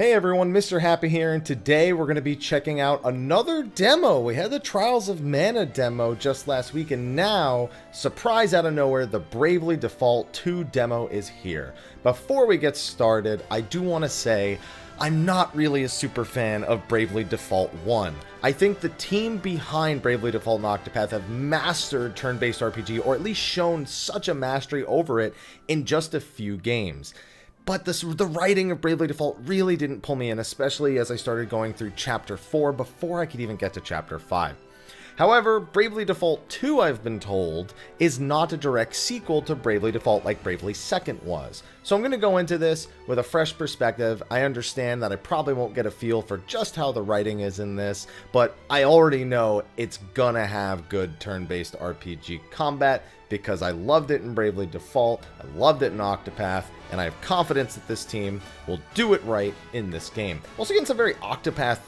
Hey everyone, Mr. Happy here, and today we're going to be checking out another demo. We had the Trials of Mana demo just last week, and now, surprise out of nowhere, the Bravely Default 2 demo is here. Before we get started, I do want to say I'm not really a super fan of Bravely Default 1. I think the team behind Bravely Default and Octopath have mastered turn-based RPG, or at least shown such a mastery over it in just a few games. But the writing of Bravely Default really didn't pull me in, especially as I started going through Chapter 4 before I could even get to Chapter 5. However, Bravely Default 2, I've been told, is not a direct sequel to Bravely Default like Bravely 2nd was. So I'm going to go into this with a fresh perspective. I understand that I probably won't get a feel for just how the writing is in this, but I already know it's gonna have good turn-based RPG combat because I loved it in Bravely Default, I loved it in Octopath, and I have confidence that this team will do it right in this game. Also getting some very Octopath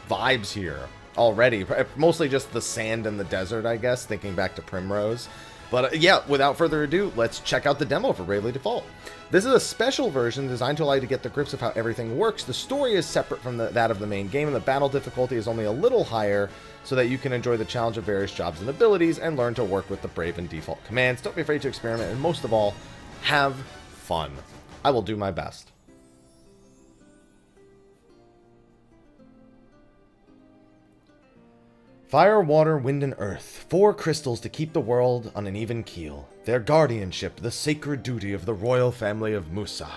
vibes here already, mostly just the sand and the desert, I guess, thinking back to Primrose. But yeah, without further ado, let's check out the demo for Bravely Default. This is a special version designed to allow you to get the grips of how everything works. The story is separate from that of the main game, and the battle difficulty is only a little higher so that you can enjoy the challenge of various jobs and abilities and learn to work with the Brave and default commands. Don't be afraid to experiment, and most of all, have fun. I will do my best. Fire, water, wind, and earth. 4 crystals to keep the world on an even keel. Their guardianship, the sacred duty of the royal family of Musa.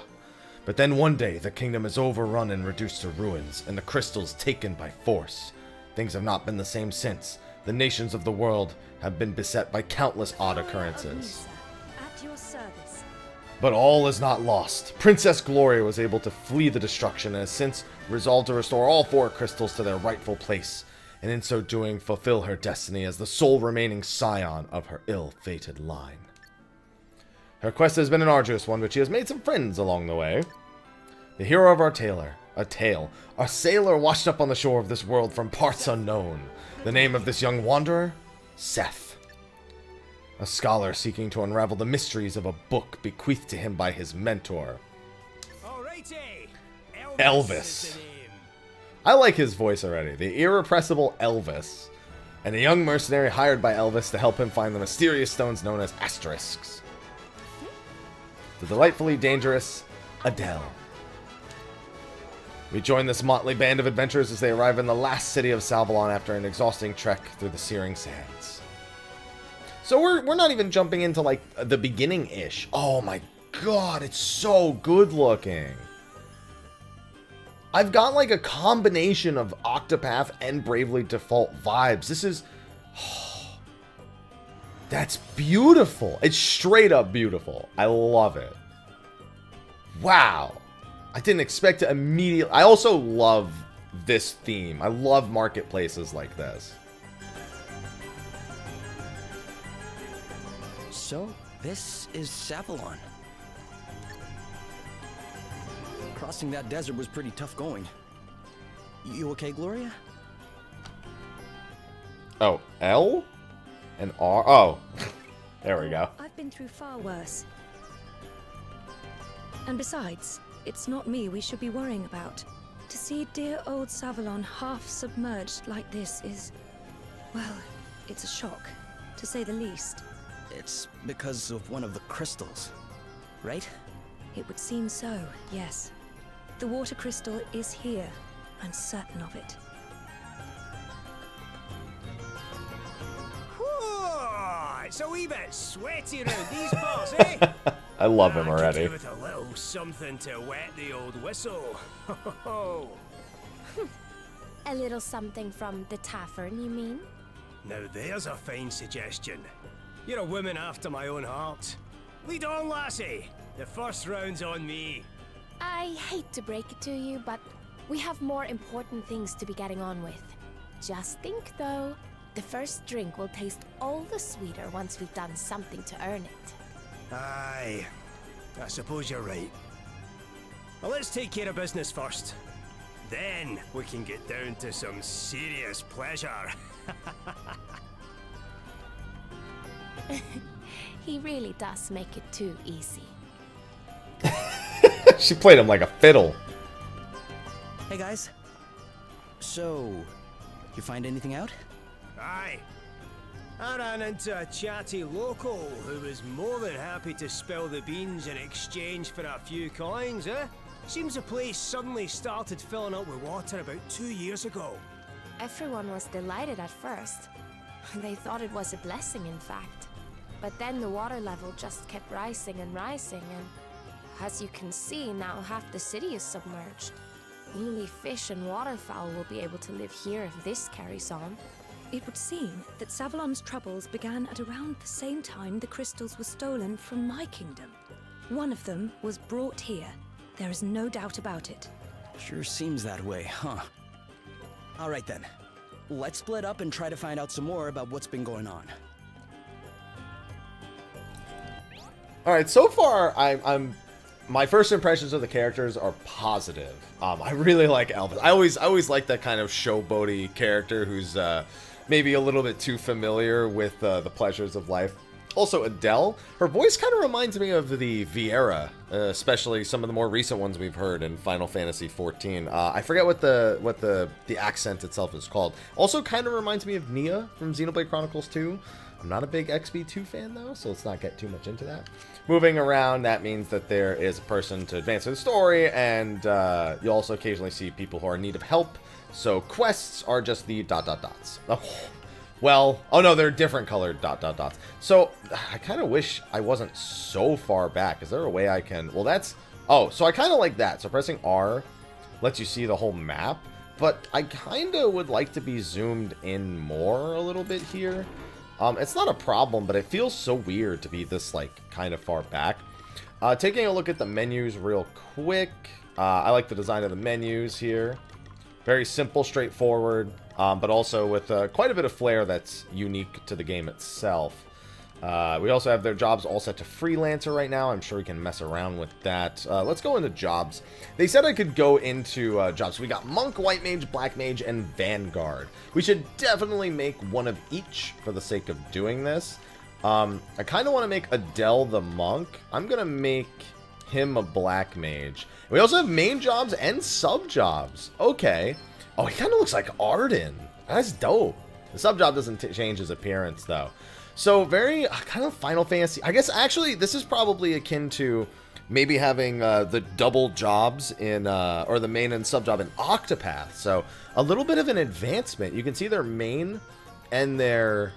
But then one day, the kingdom is overrun and reduced to ruins, and the crystals taken by force. Things have not been the same since. The nations of the world have been beset by countless odd occurrences. At your service. But all is not lost. Princess Gloria was able to flee the destruction and has since resolved to restore all 4 crystals to their rightful place, and in so doing fulfill her destiny as the sole remaining scion of her ill-fated line. Her quest has been an arduous one, but she has made some friends along the way. The hero of our tale, a sailor washed up on the shore of this world from parts unknown. The name of this young wanderer? Seth. A scholar seeking to unravel the mysteries of a book bequeathed to him by his mentor. Alrighty. Elvis. I like his voice already. The irrepressible Elvis. And a young mercenary hired by Elvis to help him find the mysterious stones known as asterisks. The delightfully dangerous Adele. We join this motley band of adventurers as they arrive in the last city of Salvalon after an exhausting trek through the searing sands. So we're not even jumping into like the beginning-ish. Oh my god, it's so good looking. I've got like a combination of Octopath and Bravely Default vibes. This is... Oh, that's beautiful. It's straight up beautiful. I love it. Wow. I didn't expect to immediately... I also love this theme. I love marketplaces like this. So, this is Savalon. Crossing that desert was pretty tough going. You okay, Gloria? Oh, L? And R? Oh, there we go. I've been through far worse. And besides, it's not me we should be worrying about. To see dear old Savalon half submerged like this is... well, it's a shock, to say the least. It's because of one of the crystals, right? It would seem so, yes. The water crystal is here. I'm certain of it. Whoa, it's a wee bit sweaty around these parts, eh? I love him Could already. do with a little something to wet the old whistle. A little something from the tavern, you mean? Now there's a fine suggestion. You're a woman after my own heart. Lead on, lassie. The first round's on me. I hate to break it to you, but we have more important things to be getting on with. Just think, though, the first drink will taste all the sweeter once we've done something to earn it. Aye, I suppose you're right. Well, let's take care of business first. Then we can get down to some serious pleasure. He really does make it too easy. She played him like a fiddle. guys. So, you find anything out? Aye. I ran into a chatty local who was more than happy to spill the beans in exchange for a few coins, eh? Seems the place suddenly started filling up with water about 2 years ago. Everyone was delighted at first. They thought it was a blessing, in fact. But then the water level just kept rising and rising, and as you can see, now half the city is submerged. Only fish and waterfowl will be able to live here if this carries on. It would seem that Savalon's troubles began at around the same time the crystals were stolen from my kingdom. One of them was brought here. There is no doubt about it. Sure seems that way, huh? Alright then. Let's split up and try to find out some more about what's been going on. Alright, so far, I'm my first impressions of the characters are positive. I really like Elvis. I always like that kind of showboaty character who's maybe a little bit too familiar with the pleasures of life. Also, Adele, her voice kind of reminds me of the Vieira, especially some of the more recent ones we've heard in Final Fantasy XIV. I forget what the accent itself is called. Also, kind of reminds me of Nia from Xenoblade Chronicles 2. I'm not a big XB2 fan though, so let's not get too much into that. Moving around, that means that there is a person to advance the story, and you'll also occasionally see people who are in need of help. So quests are just the ... Oh, well, oh no, they're different colored ... So I kind of wish I wasn't so far back. Is there a way I can? Well, that's so I kind of like that. So pressing R lets you see the whole map, but I kind of would like to be zoomed in more a little bit here. It's not a problem, but it feels so weird to be this, like, kind of far back. Taking a look at the menus real quick. I like the design of the menus here. Very simple, straightforward, but also with quite a bit of flair that's unique to the game itself. We also have their jobs all set to freelancer right now. I'm sure we can mess around with that. Let's go into jobs. They said I could go into jobs. We got Monk, White Mage, Black Mage, and Vanguard. We should definitely make one of each for the sake of doing this. I kind of want to make Adele the Monk. I'm going to make him a Black Mage. We also have main jobs and sub jobs. Okay. Oh, he kind of looks like Arden. That's dope. The sub job doesn't change his appearance, though. So very kind of Final Fantasy. I guess actually this is probably akin to maybe having the double jobs in, or the main and sub job in Octopath. So a little bit of an advancement. You can see their main and their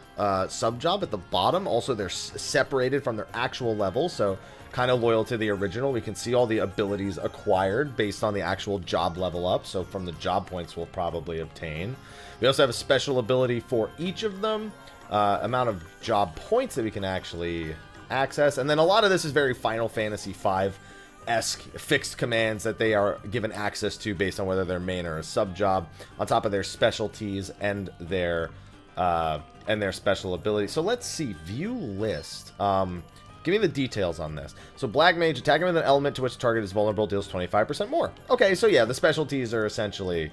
sub job at the bottom. Also, they're separated from their actual level. So kind of loyal to the original. We can see all the abilities acquired based on the actual job level up. So from the job points we'll probably obtain. We also have a special ability for each of them. Amount of job points that we can actually access. And then a lot of this is very Final Fantasy V-esque fixed commands that they are given access to based on whether they're main or a sub job, on top of their specialties and their special abilities. So let's see, view list. Give me the details on this. So Black Mage, attacking with an element to which the target is vulnerable, deals 25% more. Okay, so yeah, the specialties are essentially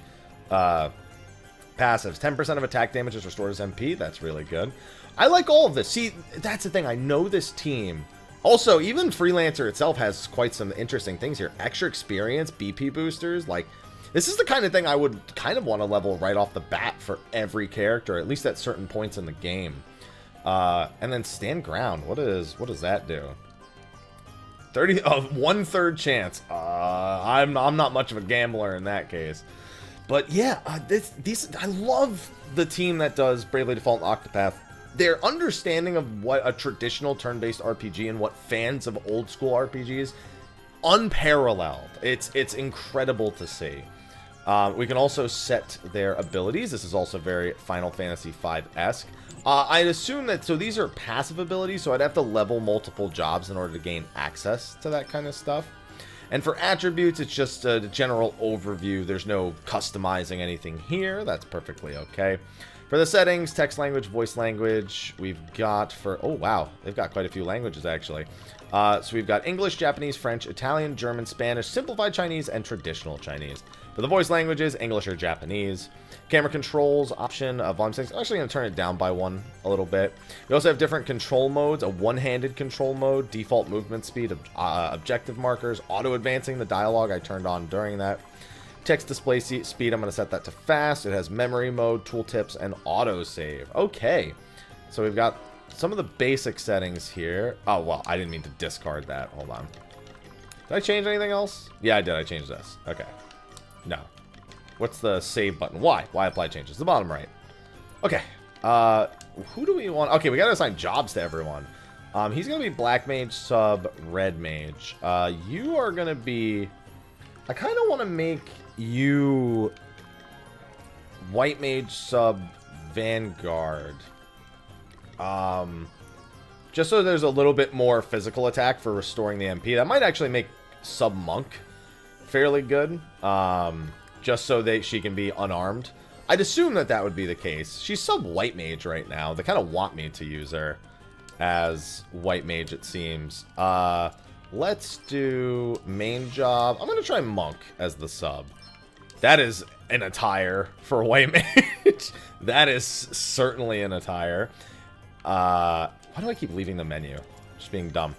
passives. 10% of attack damage is restored as MP. That's really good. I like all of this. See, that's the thing. I know this team. Also, even Freelancer itself has quite some interesting things here. Extra experience, BP boosters. Like, this is the kind of thing I would kind of want to level right off the bat for every character, at least at certain points in the game. And then stand ground. What does that do? 1/3 chance. I'm not much of a gambler in that case. But yeah, I love the team that does Bravely Default and Octopath. Their understanding of what a traditional turn-based RPG and what fans of old school RPGs, unparalleled. It's incredible to see. We can also set their abilities. This is also very Final Fantasy V-esque. I'd assume that, so these are passive abilities, so I'd have to level multiple jobs in order to gain access to that kind of stuff. And for attributes, it's just a general overview. There's no customizing anything here. That's perfectly okay. For the settings, text language, voice language, we've got for... Oh, wow. They've got quite a few languages, actually. So we've got English, Japanese, French, Italian, German, Spanish, Simplified Chinese, and Traditional Chinese. For the voice languages, English or Japanese. Camera controls, option of volume settings. I'm actually going to turn it down by one a little bit. We also have different control modes. A one-handed control mode, default movement speed, objective markers, auto-advancing the dialogue I turned on during that. text display speed, I'm going to set that to fast. It has memory mode, tooltips, and autosave. Okay. So we've got some of the basic settings here. Oh, well, I didn't mean to discard that. Hold on. Did I change anything else? Yeah, I did. I changed this. Okay. No. What's the save button? Why? Why apply changes? The bottom right. Okay. Who do we want? Okay, we got to assign jobs to everyone. He's going to be Black Mage, Sub, Red Mage. You are going to be... I kind of want to make you White Mage, Sub, Vanguard. Just so there's a little bit more physical attack for restoring the MP. That might actually make Sub Monk fairly good. Just so she can be unarmed. I'd assume that that would be the case. She's Sub White Mage right now. They kind of want me to use her as White Mage, it seems. Let's do main job. I'm going to try Monk as the sub. That is an attire for a White Mage. That is certainly an attire. Why do I keep leaving the menu? Just being dumb.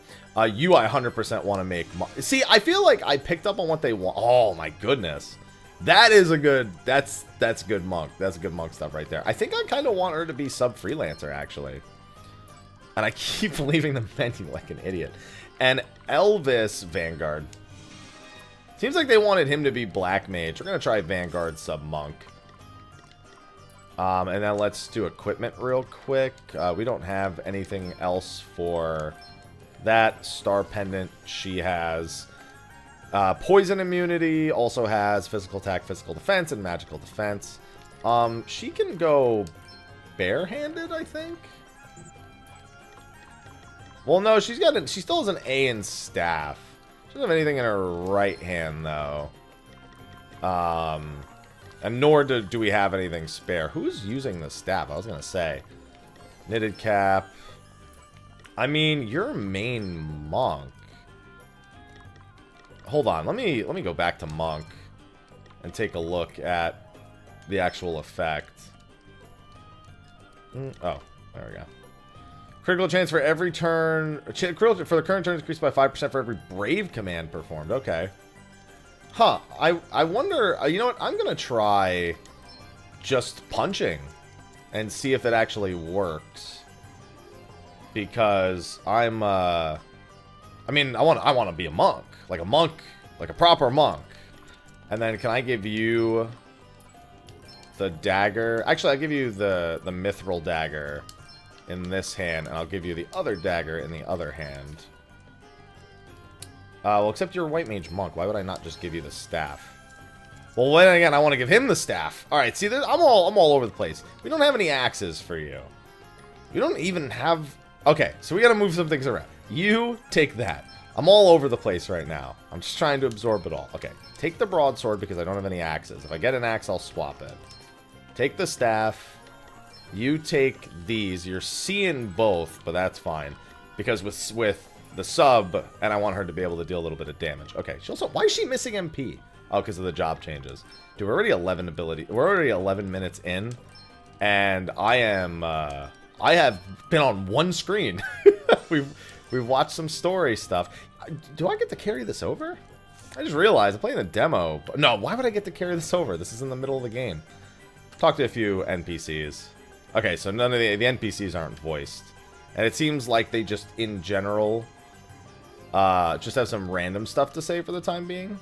You, I 100% want to make Monk. See, I feel like I picked up on what they want. Oh, my goodness. That is a good... That's good Monk. That's good Monk stuff right there. I think I kind of want her to be sub-freelancer, actually. And I keep leaving the menu like an idiot. And Elvis Vanguard. Seems like they wanted him to be Black Mage. We're going to try Vanguard sub Monk. And then let's do equipment real quick. We don't have anything else for that. Star Pendant, she has poison immunity. Also has physical attack, physical defense, and magical defense. She can go barehanded, I think. Well, no, she still has an A in staff. She doesn't have anything in her right hand, though. And nor do we have anything spare. Who's using the staff? I was going to say. Knitted cap. I mean, you're main Monk. Hold on. Let me go back to Monk and take a look at the actual effect. Oh, there we go. Critical chance for every turn. Critical for the current turn increased by 5% for every Brave command performed. Okay. Huh. I wonder. You know what? I'm gonna try just punching and see if it actually works. Because I'm. I mean, I want to be a monk, like a proper monk. And then can I give you the dagger? Actually, I'll give you the mithril dagger in this hand, and I'll give you the other dagger in the other hand. Well, except you're a White Mage Monk. Why would I not just give you the staff? Well, then again, I want to give him the staff. All right, see, I'm all over the place. We don't have any axes for you. We don't even have... Okay, so we got to move some things around. You take that. I'm all over the place right now. I'm just trying to absorb it all. Okay, take the broadsword because I don't have any axes. If I get an axe, I'll swap it. Take the staff. You take these. You're seeing both, but that's fine. Because with the sub, and I want her to be able to deal a little bit of damage. Okay, she also... Why is she missing MP? Oh, because of the job changes. Dude, we're already 11 minutes in. And I am... I have been on one screen. We've watched some story stuff. Do I get to carry this over? I just realized I'm playing a demo. No, why would I get to carry this over? This is in the middle of the game. Talk to a few NPCs. Okay, so none of the NPCs aren't voiced. And it seems like they just, in general, just have some random stuff to say for the time being.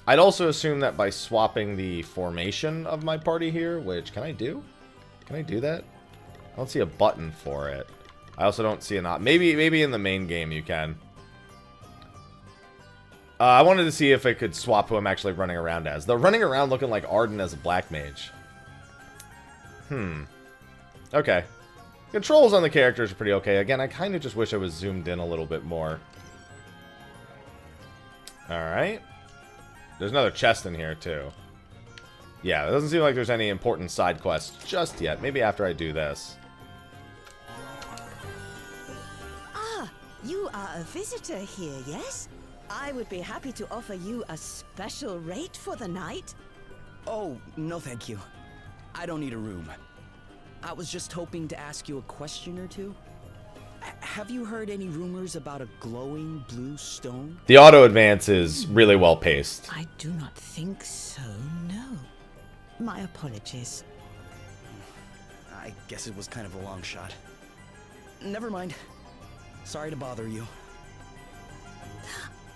I'd also assume that by swapping the formation of my party here, which, can I do? Can I do that? I don't see a button for it. I also don't see an maybe in the main game you can. I wanted to see if I could swap who I'm actually running around as. They're running around looking like Arden as a Black Mage. Okay. Controls on the characters are pretty okay. Again, I kind of just wish I was zoomed in a little bit more. Alright. There's another chest in here, too. Yeah, it doesn't seem like there's any important side quests just yet. Maybe after I do this. Ah, you are a visitor here, yes? I would be happy to offer you a special rate for the night. Oh, no thank you. I don't need a room. I was just hoping to ask you a question or two. Have you heard any rumors about a glowing blue stone? The auto advance is really well paced. I do not think so, no. My apologies. I guess it was kind of a long shot. Never mind. Sorry to bother you.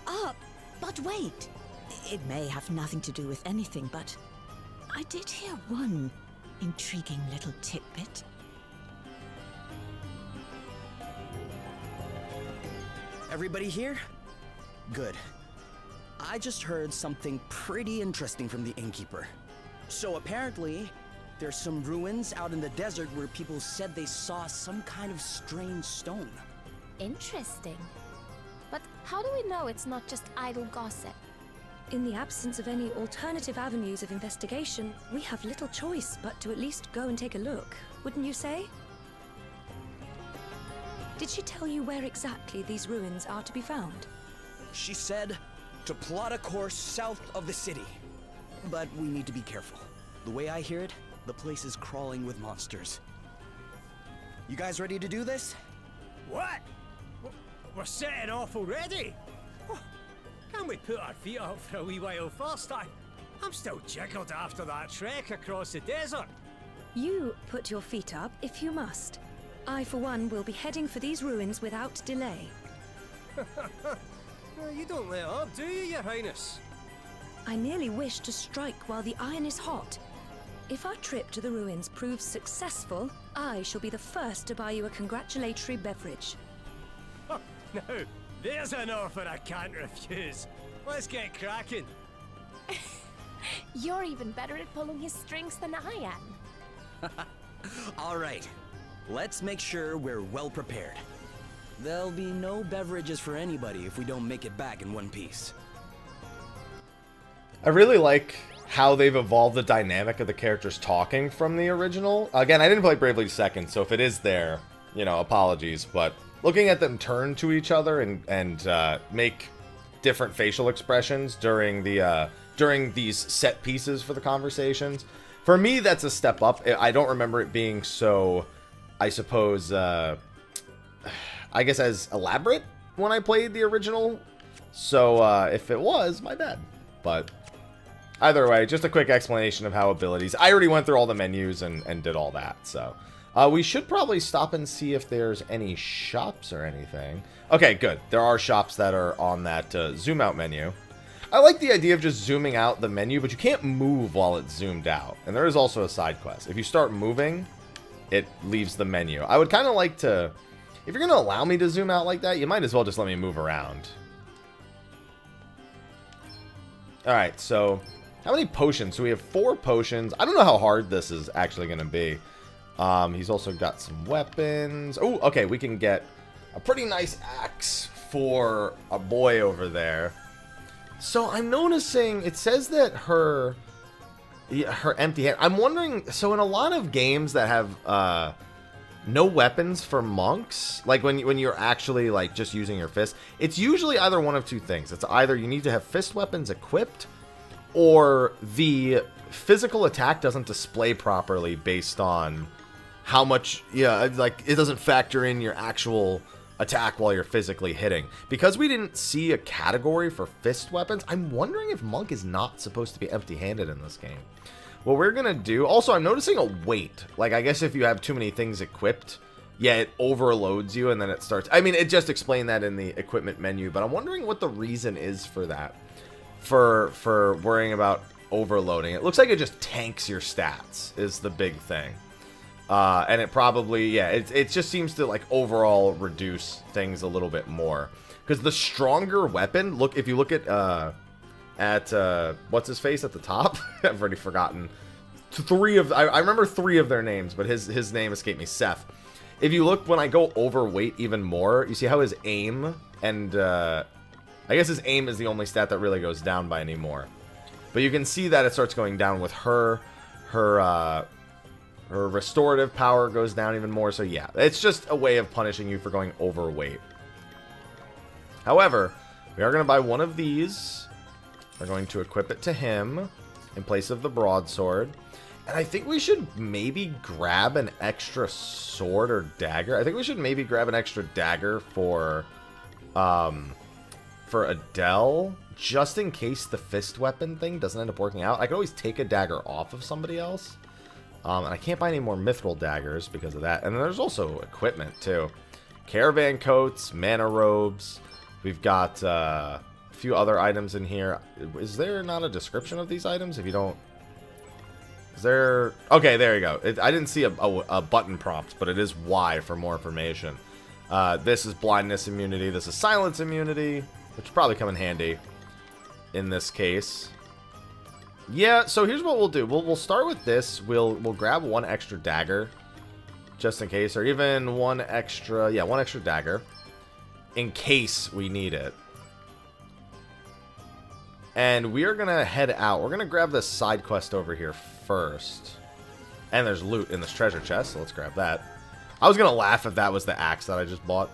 Ah, but wait. It may have nothing to do with anything, but I did hear one intriguing little tidbit. Everybody here? Good. I just heard something pretty interesting from the innkeeper. So apparently, there's some ruins out in the desert where people said they saw some kind of strange stone. Interesting. But how do we know it's not just idle gossip? In the absence of any alternative avenues of investigation, we have little choice but to at least go and take a look, wouldn't you say? Did she tell you where exactly these ruins are to be found? She said to plot a course south of the city. But we need to be careful. The way I hear it, the place is crawling with monsters. You guys ready to do this? What? We're setting off already? Oh, can we put our feet up for a wee while first? I'm still jiggled after that trek across the desert. You put your feet up if you must. I, for one, will be heading for these ruins without delay. You don't let up, do you, Your Highness? I merely wish to strike while the iron is hot. If our trip to the ruins proves successful, I shall be the first to buy you a congratulatory beverage. Now, there's an offer I can't refuse. Let's get cracking. You're even better at pulling his strings than I am. All right. Let's make sure we're well prepared. There'll be no beverages for anybody if we don't make it back in one piece. I really like how they've evolved the dynamic of the characters talking from the original. Again, I didn't play Bravely Second, so if it is there, you know, apologies. But looking at them turn to each other and make different facial expressions during these set pieces for the conversations, for me, that's a step up. I don't remember it being so, I suppose, I guess as elaborate when I played the original. So if it was, my bad. But either way, just a quick explanation of how abilities. I already went through all the menus and did all that. So we should probably stop and see if there's any shops or anything. Okay, good. There are shops that are on that zoom out menu. I like the idea of just zooming out the menu, but you can't move while it's zoomed out. And there is also a side quest. If you start moving, it leaves the menu. I would kind of like to, if you're going to allow me to zoom out like that, you might as well just let me move around. Alright, so how many potions? So we have 4 potions. I don't know how hard this is actually going to be. He's also got some weapons. Oh, okay, we can get a pretty nice axe for a boy over there. So I'm noticing it says that her empty hand. I'm wondering, so in a lot of games that have no weapons for monks, like when you're actually like just using your fist, it's usually either one of two things. It's either you need to have fist weapons equipped, or the physical attack doesn't display properly based on how much, like it doesn't factor in your actual attack while you're physically hitting. Because we didn't see a category for fist weapons, I'm wondering if monk is not supposed to be empty-handed in this game. What we're gonna do, also I'm noticing a weight. Like I guess if you have too many things equipped, yeah, it overloads you and then it starts, I mean, it just explained that in the equipment menu, but I'm wondering what the reason is for that. For worrying about overloading. It looks like it just tanks your stats is the big thing. And it probably, yeah, it just seems to like overall reduce things a little bit more. Because the stronger weapon, look, if you look at what's his face at the top? I've already forgotten. I remember 3 of their names, but his name escaped me, Seth. If you look, when I go overweight even more, you see how his aim and, I guess his aim is the only stat that really goes down by anymore. But you can see that it starts going down with her restorative power goes down even more. So yeah, it's just a way of punishing you for going overweight. However, we are going to buy one of these. We're going to equip it to him in place of the broadsword. And I think we should maybe grab an extra sword or dagger. I think we should maybe grab an extra dagger for Adele, just in case the fist weapon thing doesn't end up working out. I could always take a dagger off of somebody else. And I can't buy any more mithril daggers because of that. And then there's also equipment, too. Caravan coats, mana robes. We've got a few other items in here. Is there not a description of these items? If you don't... Is there... Okay, there you go. I didn't see a button prompt, but it is Y for more information. This is blindness immunity. This is silence immunity, which will probably come in handy in this case. Yeah, so here's what we'll do. We'll start with this. We'll grab one extra dagger, just in case, or even one extra dagger, in case we need it. And we are gonna head out. We're gonna grab this side quest over here first. And there's loot in this treasure chest, so let's grab that. I was gonna laugh if that was the axe that I just bought.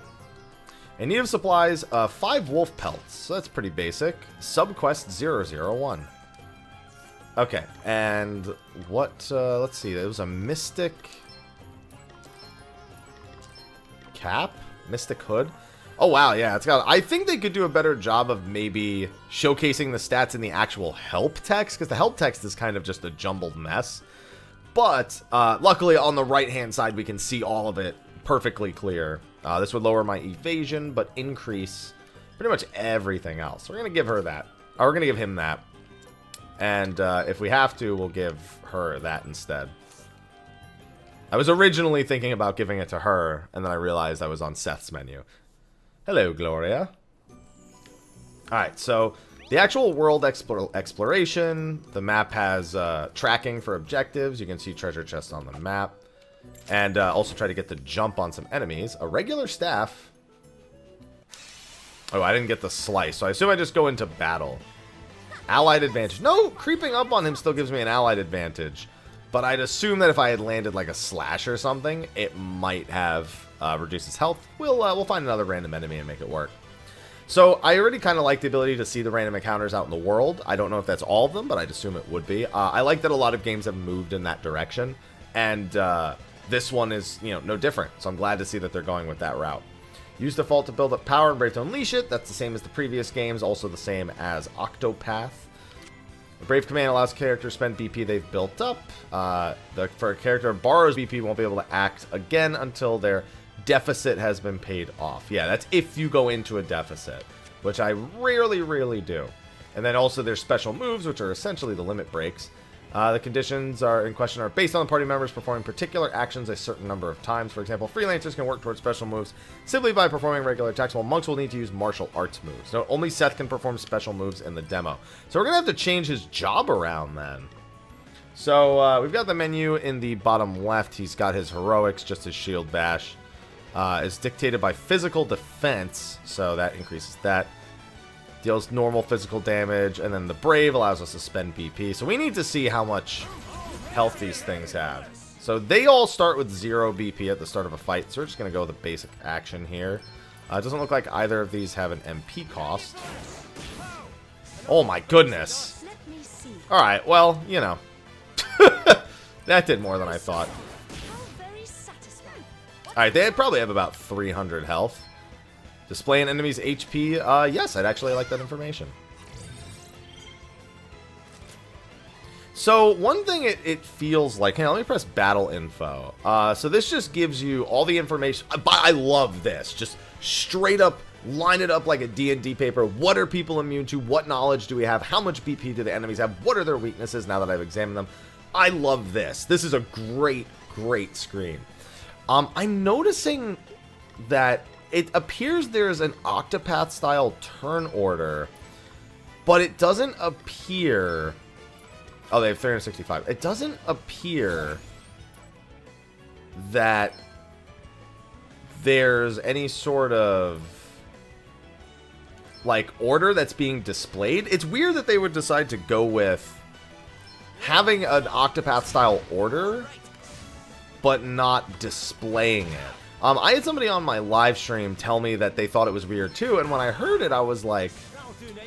In need of supplies, 5 wolf pelts. So that's pretty basic. Subquest 001. Okay, and what, let's see, it was a mystic cap? Mystic hood? Oh, wow, yeah, it's got, I think they could do a better job of maybe showcasing the stats in the actual help text, because the help text is kind of just a jumbled mess. But, luckily, on the right-hand side, we can see all of it perfectly clear. This would lower my evasion, but increase pretty much everything else. So we're going to give her that. Or we're going to give him that. And if we have to, we'll give her that instead. I was originally thinking about giving it to her, and then I realized I was on Seth's menu. Hello, Gloria. Alright, so the actual world exploration, the map has tracking for objectives. You can see treasure chests on the map. And also try to get the jump on some enemies. A regular staff. Oh, I didn't get the slice, so I assume I just go into battle. Allied advantage. No, creeping up on him still gives me an allied advantage. But I'd assume that if I had landed like a slash or something, it might have reduced his health. We'll find another random enemy and make it work. So I already kind of like the ability to see the random encounters out in the world. I don't know if that's all of them, but I'd assume it would be. I like that a lot of games have moved in that direction. And this one is, no different. So I'm glad to see that they're going with that route. Use default to build up power and Brave to unleash it. That's the same as the previous games, also the same as Octopath. The Brave command allows characters to spend BP they've built up. For a character who borrows BP, won't be able to act again until their deficit has been paid off. Yeah, that's if you go into a deficit, which I rarely do. And then also there's special moves, which are essentially the limit breaks. The conditions in question are based on the party members performing particular actions a certain number of times. For example, freelancers can work towards special moves simply by performing regular attacks, while monks will need to use martial arts moves. So only Seth can perform special moves in the demo. So we're going to have to change his job around then. So we've got the menu in the bottom left. He's got his heroics, just his shield bash. It's dictated by physical defense, so that increases that. Deals normal physical damage, and then the Brave allows us to spend BP. So we need to see how much health these things have. So they all start with 0 BP at the start of a fight, so we're just going to go with the basic action here. It doesn't look like either of these have an MP cost. Oh my goodness. Alright, well, that did more than I thought. Alright, they probably have about 300 health. Display an enemy's HP. Yes, I'd actually like that information. So, one thing it feels like... Hey, let me press battle info. So this just gives you all the information. I love this. Just straight up, line it up like a D&D paper. What are people immune to? What knowledge do we have? How much BP do the enemies have? What are their weaknesses now that I've examined them? I love this. This is a great screen. I'm noticing that... It appears there's an Octopath-style turn order, but it doesn't appear... Oh, they have 365. It doesn't appear that there's any sort of, order that's being displayed. It's weird that they would decide to go with having an Octopath-style order, but not displaying it. I had somebody on my live stream tell me that they thought it was weird too, and when I heard it, I was like,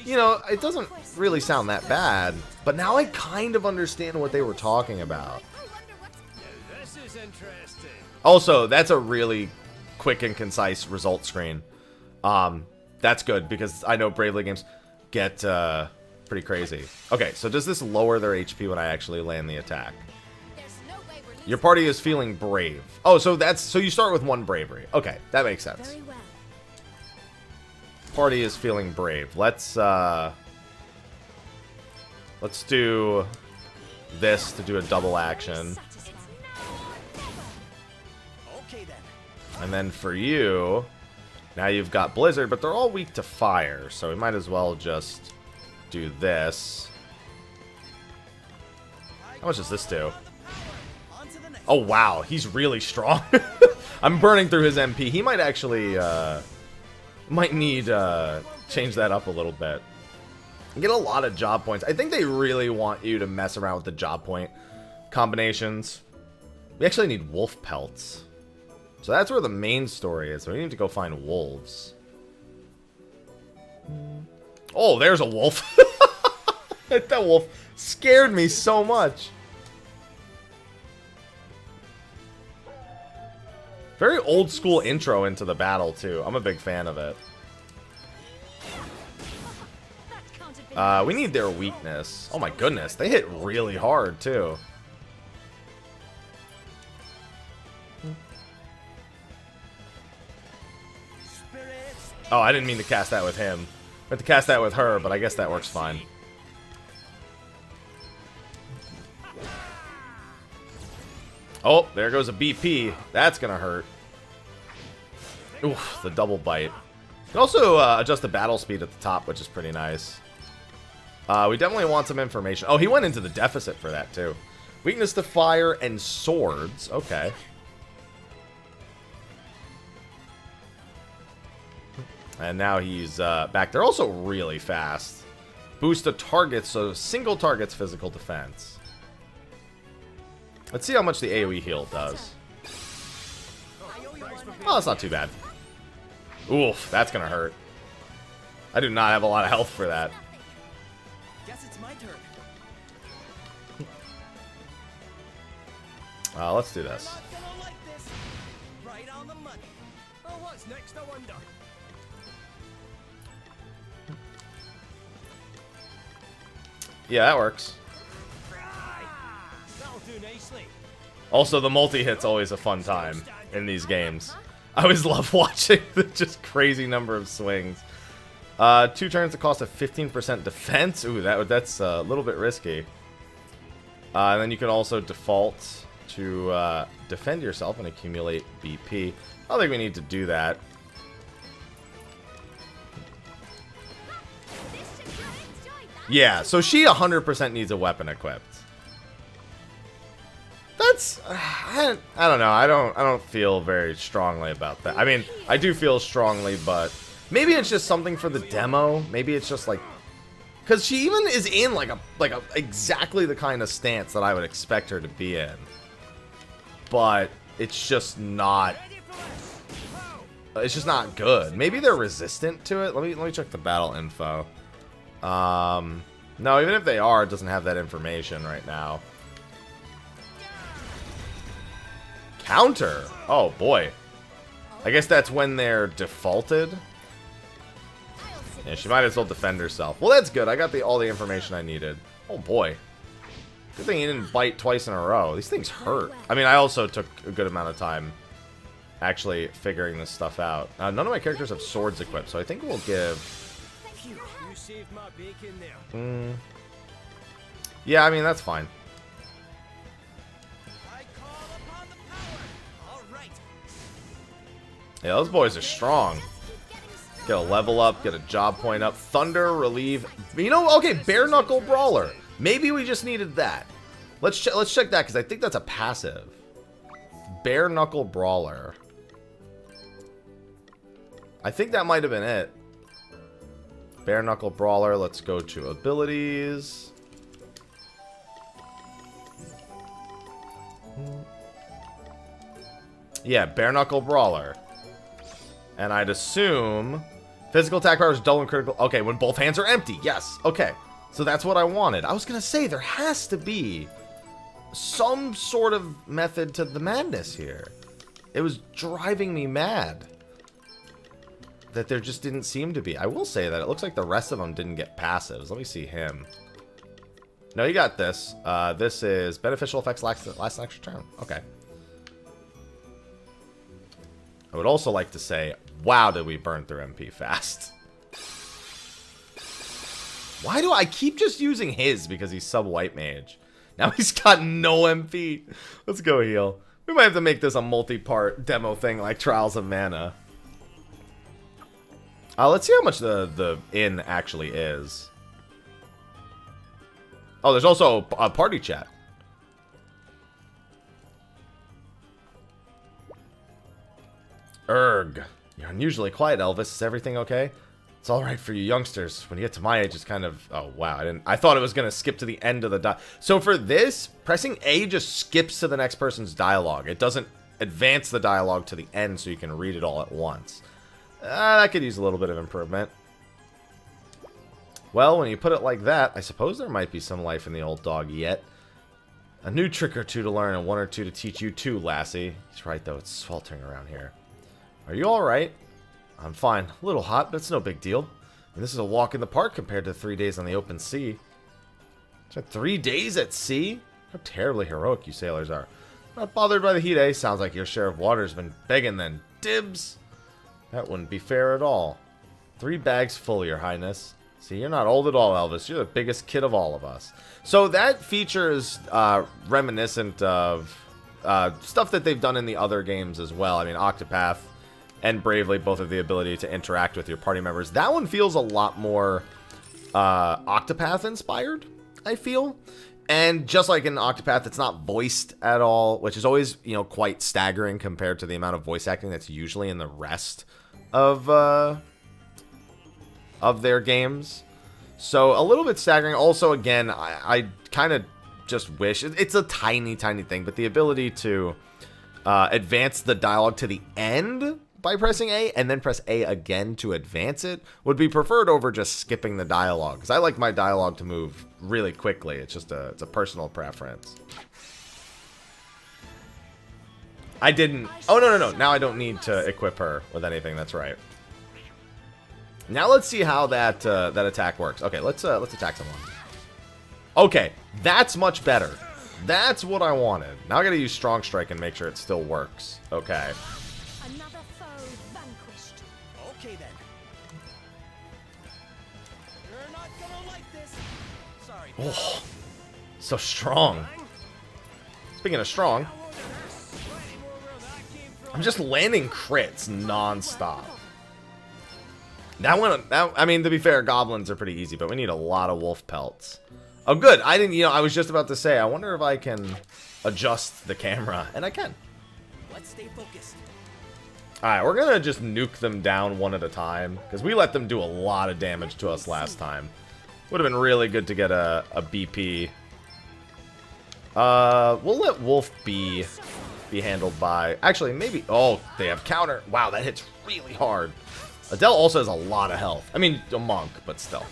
you know, it doesn't really sound that bad. But now I kind of understand what they were talking about. This is interesting. Also, that's a really quick and concise result screen. That's good because I know Bravely games get pretty crazy. Okay, so does this lower their HP when I actually land the attack? Your party is feeling brave. Oh, so you start with 1 bravery. Okay, that makes sense. Very well. Party is feeling brave. Let's do this to do a double action. Okay then. And then for you, now you've got Blizzard, but they're all weak to fire, so we might as well just do this. How much does this do? Oh, wow. He's really strong. I'm burning through his MP. He might actually, might need, change that up a little bit. You get a lot of job points. I think they really want you to mess around with the job point combinations. We actually need wolf pelts. So that's where the main story is. So we need to go find wolves. Oh, there's a wolf. That wolf scared me so much. Very old school intro into the battle, too. I'm a big fan of it. We need their weakness. Oh my goodness, they hit really hard, too. Oh, I didn't mean to cast that with him. I meant to cast that with her, but I guess that works fine. Oh, there goes a BP. That's gonna hurt. Oof, the double bite. You can also adjust the battle speed at the top, which is pretty nice. We definitely want some information. Oh, he went into the deficit for that, too. Weakness to fire and swords. Okay. And now he's back. They're also really fast. Boost a target, so single target's physical defense. Let's see how much the AoE heal does. Oh, that's not too bad. Oof, that's gonna hurt. I do not have a lot of health for that. Guess it's my turn. Let's do this. Not gonna like this. Right on the money. Oh, what's next, I wonder? Yeah, that works. That'll do nicely. Also, the multi-hit's always a fun time in these games. I always love watching the just crazy number of swings. 2 turns that cost a 15% defense. Ooh, that's a little bit risky. And then you can also default to defend yourself and accumulate BP. I don't think we need to do that. Yeah, so she 100% needs a weapon equipped. That's I don't know. I don't feel very strongly about that. I mean, I do feel strongly, but maybe it's just something for the demo. Maybe it's just like cuz she even is in like a exactly the kind of stance that I would expect her to be in. But it's just not good. Maybe they're resistant to it. Let me check the battle info. No, even if they are, it doesn't have that information right now. Counter? Oh, boy. I guess that's when they're defaulted. Yeah, she might as well defend herself. Well, that's good. I got all the information I needed. Oh, boy. Good thing he didn't bite twice in a row. These things hurt. I mean, I also took a good amount of time actually figuring this stuff out. None of my characters have swords equipped, so I think we'll give... You saved my bacon there. Yeah, I mean, that's fine. I call upon the power. All right. Yeah, those boys are strong. Get a level up, get a job point up. Thunder, relieve. You know, okay, bare knuckle brawler. Maybe we just needed that. Let's check that because I think that's a passive. Bare knuckle brawler. I think that might have been it. Bare knuckle brawler. Let's go to abilities. Yeah, bare knuckle brawler. And I'd assume Physical attack power is dull and critical. Okay, when both hands are empty. Yes. Okay. So that's what I wanted. I was going to say there has to be some sort of method to the madness here. It was driving me mad that there just didn't seem to be. I will say that it looks like the rest of them didn't get passives. Let me see him. No, you got this. This is beneficial effects last an extra turn. Okay. I would also like to say, wow, did we burn through MP fast. Why do I keep just using his? Because he's sub-white mage. Now he's got no MP. Let's go heal. We might have to make this a multi-part demo thing like Trials of Mana. Let's see how much the inn actually is. Oh, there's also a party chat. Erg. You're unusually quiet, Elvis. Is everything okay? It's alright for you youngsters. When you get to my age, it's kind of... Oh, wow. I thought it was going to skip to the end of the... So for this, pressing A just skips to the next person's dialogue. It doesn't advance the dialogue to the end so you can read it all at once. That could use a little bit of improvement. Well, when you put it like that, I suppose there might be some life in the old dog yet. A new trick or two to learn and one or two to teach you too, lassie. He's right, though. It's sweltering around here. Are you alright? I'm fine. A little hot, but it's no big deal. I mean, this is a walk in the park compared to 3 days on the open sea. So 3 days at sea? How terribly heroic you sailors are. Not bothered by the heat, eh? Sounds like your share of water's been begging then. Dibs! That wouldn't be fair at all. 3 bags full, your highness. See, you're not old at all, Elvis. You're the biggest kid of all of us. So that feature is reminiscent of stuff that they've done in the other games as well. I mean, Octopath and Bravely both have the ability to interact with your party members. That one feels a lot more Octopath-inspired, I feel. And just like in Octopath, it's not voiced at all, which is always, you know, quite staggering compared to the amount of voice acting that's usually in the rest of their games. So a little bit staggering. Also, again, I kind of just wish... It's a tiny, tiny thing, but the ability to advance the dialogue to the end by pressing A and then press A again to advance it would be preferred over just skipping the dialogue, because I like my dialogue to move really quickly. It's just it's a personal preference. I didn't... Oh, no. Now I don't need to equip her with anything. That's right. Now let's see how that that attack works. Okay, let's attack someone. Okay, that's much better. That's what I wanted. Now I gotta use Strong Strike and make sure it still works. Okay. Another foe vanquished. Okay then. You're not gonna like this. Sorry. Oh, so strong. Speaking of strong, I'm just landing crits non-stop. That one, I mean, to be fair, goblins are pretty easy, but we need a lot of wolf pelts. Oh, good. I didn't, I was just about to say, I wonder if I can adjust the camera, and I can. Let's stay focused. Alright, we're gonna just nuke them down one at a time, because we let them do a lot of damage to us last time. Would have been really good to get a BP. We'll let Wolf B be handled by... Actually, maybe... Oh, they have counter. Wow, that hits really hard. Adele also has a lot of health. I mean, a monk, but still.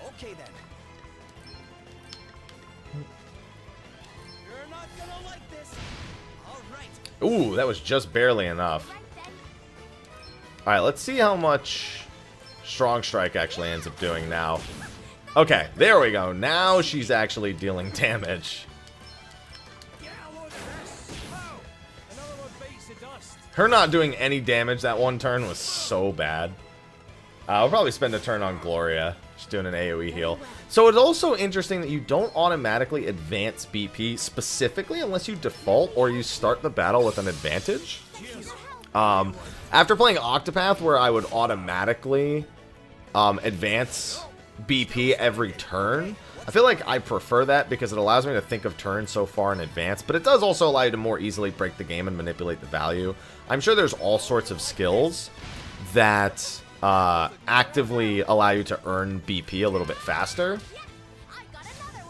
Okay then. You're not gonna like this. All right. Ooh, that was just barely enough. Alright, let's see how much Strong Strike actually ends up doing now. Okay, there we go. Now she's actually dealing damage. Her not doing any damage that one turn was so bad. I'll probably spend a turn on Gloria. She's doing an AoE heal. So it's also interesting that you don't automatically advance BP specifically unless you default or you start the battle with an advantage. After playing Octopath, where I would automatically advance BP every turn, I feel like I prefer that because it allows me to think of turns so far in advance, but it does also allow you to more easily break the game and manipulate the value. I'm sure there's all sorts of skills that actively allow you to earn BP a little bit faster,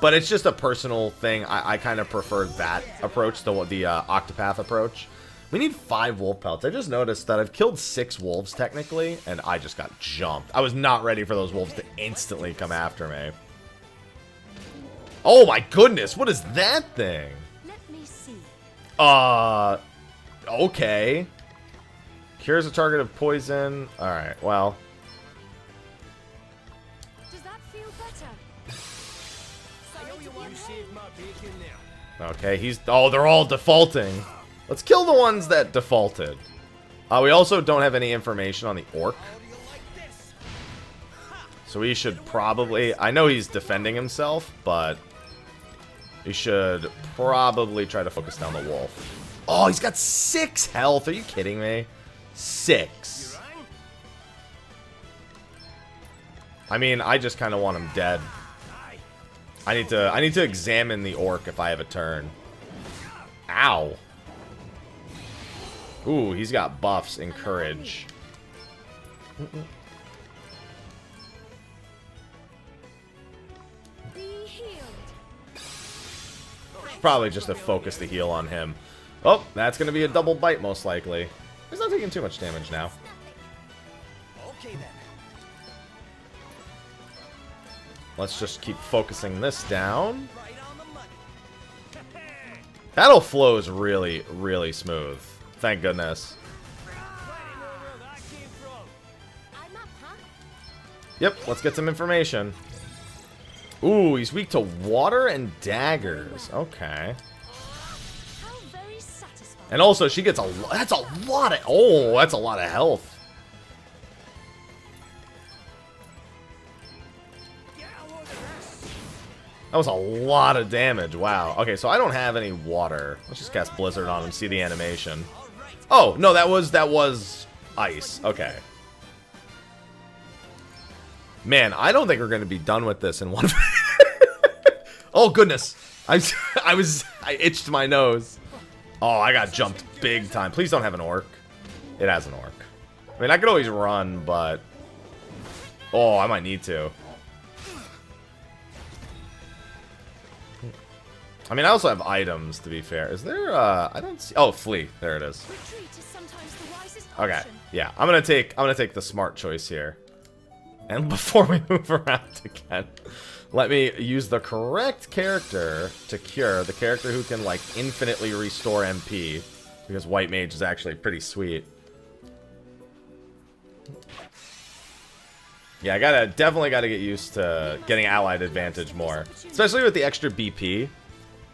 but it's just a personal thing. I kind of prefer that approach, the Octopath approach, We need 5 wolf pelts. I just noticed that I've killed 6 wolves technically, and I just got jumped. I was not ready for those wolves to instantly come after me. Oh my goodness, what is that thing? Let me see. Okay. Cures a target of poison. Alright, well. Does that feel better? Sorry to be a You saved my bacon there. Okay, oh, they're all defaulting. Let's kill the ones that defaulted. We also don't have any information on the orc. So we should probably... I know he's defending himself, but... we should probably try to focus down the wolf. Oh, he's got 6 health. Are you kidding me? 6. I mean, I just kind of want him dead. I need to examine the orc if I have a turn. Ow. Ooh, he's got buffs and courage. Be healed. Probably just a focus to heal on him. Oh, that's going to be a double bite most likely. He's not taking too much damage now. Okay then. Let's just keep focusing this down. Right on the money. Battle flows really, really smooth. Thank goodness. I'm up, huh? Yep, let's get some information. Ooh, he's weak to water and daggers. Okay. How very satisfying. And also, she gets that's a lot of... oh, that's a lot of health. That was a lot of damage. Wow. Okay, so I don't have any water. Let's just cast Blizzard on him, see the animation. Oh, no, that was ice. Okay. Man, I don't think we're going to be done with this in one... oh, goodness. I itched my nose. Oh, I got jumped big time. Please don't have an orc. It has an orc. I mean, I could always run, but... oh, I might need to. I mean, I also have items, to be fair. Is there, I don't see... oh, flee. There it is. Retreat is sometimes the wisest Okay. option. Yeah, I'm gonna take the smart choice here. And before we move around again, let me use the correct character to cure. The character who can, like, infinitely restore MP. Because White Mage is actually pretty sweet. Yeah, definitely gotta get used to getting allied advantage more. Especially with the extra BP.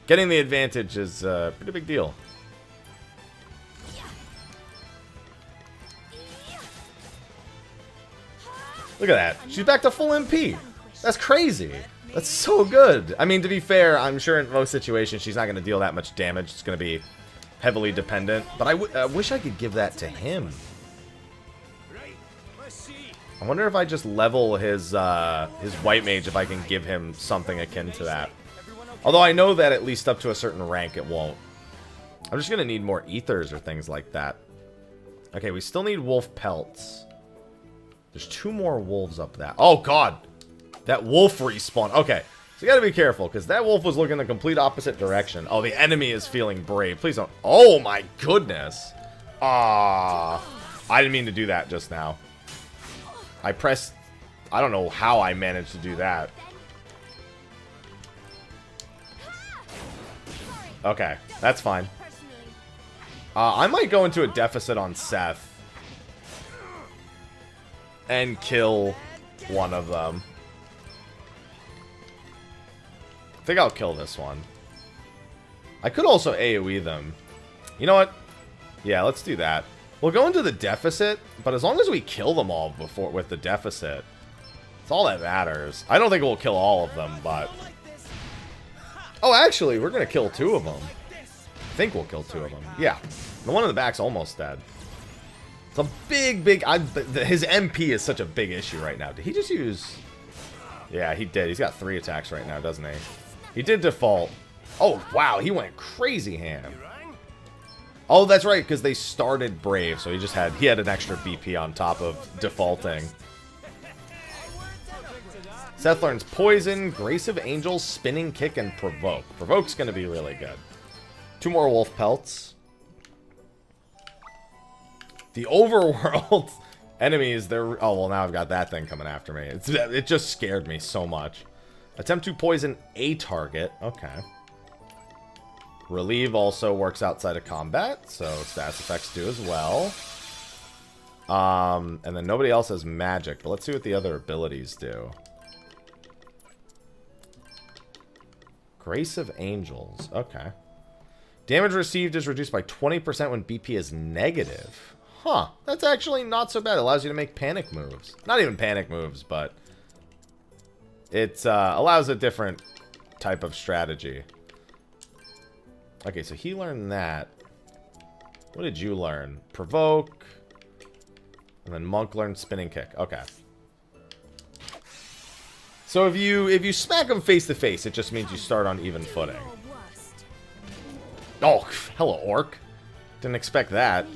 Getting the advantage is a pretty big deal. Look at that. She's back to full MP. That's crazy. That's so good. I mean, to be fair, I'm sure in most situations she's not going to deal that much damage. It's going to be heavily dependent. But I wish I could give that to him. I wonder if I just level his White Mage, if I can give him something akin to that. Although I know that at least up to a certain rank it won't. I'm just going to need more ethers or things like that. Okay, we still need wolf pelts. There's 2 more wolves up that. Oh, God. That wolf respawned. Okay, so you got to be careful because that wolf was looking the complete opposite direction. Oh, the enemy is feeling brave. Please don't. Oh, my goodness. Ah, I didn't mean to do that just now. I pressed... I don't know how I managed to do that. Okay, that's fine. I might go into a deficit on Seth. And kill one of them. I think I'll kill this one. I could also AoE them. You know what? Yeah, let's do that. We'll go into the deficit, but as long as we kill them all before with the deficit, it's all that matters. I don't think we'll kill all of them, but... oh, actually, we're going to kill 2 of them. I think we'll kill 2 of them. Yeah. The one in the back's almost dead. It's a big... his MP is such a big issue right now. Did he just use... yeah, he did. He's got 3 attacks right now, doesn't he? He did default. Oh, wow. He went crazy ham. Oh, that's right, because they started Brave, so he had an extra BP on top of defaulting. Seth learns Poison, Grace of Angels, Spinning Kick, and Provoke. Provoke's going to be really good. 2 more Wolf Pelts. The overworld enemies, they're... Oh, well, now I've got that thing coming after me. It just scared me so much. Attempt to poison a target. Okay. Relieve also works outside of combat, so status effects do as well. And then nobody else has magic, but let's see what the other abilities do. Grace of Angels. Okay. Damage received is reduced by 20% when BP is negative. Huh. That's actually not so bad. It allows you to make panic moves. Not even panic moves, but it allows a different type of strategy. Okay, so he learned that. What did you learn? Provoke. And then Monk learned Spinning Kick. Okay. So if you smack him face to face, it just means you start on even footing. Oh, hello, Orc. Didn't expect that.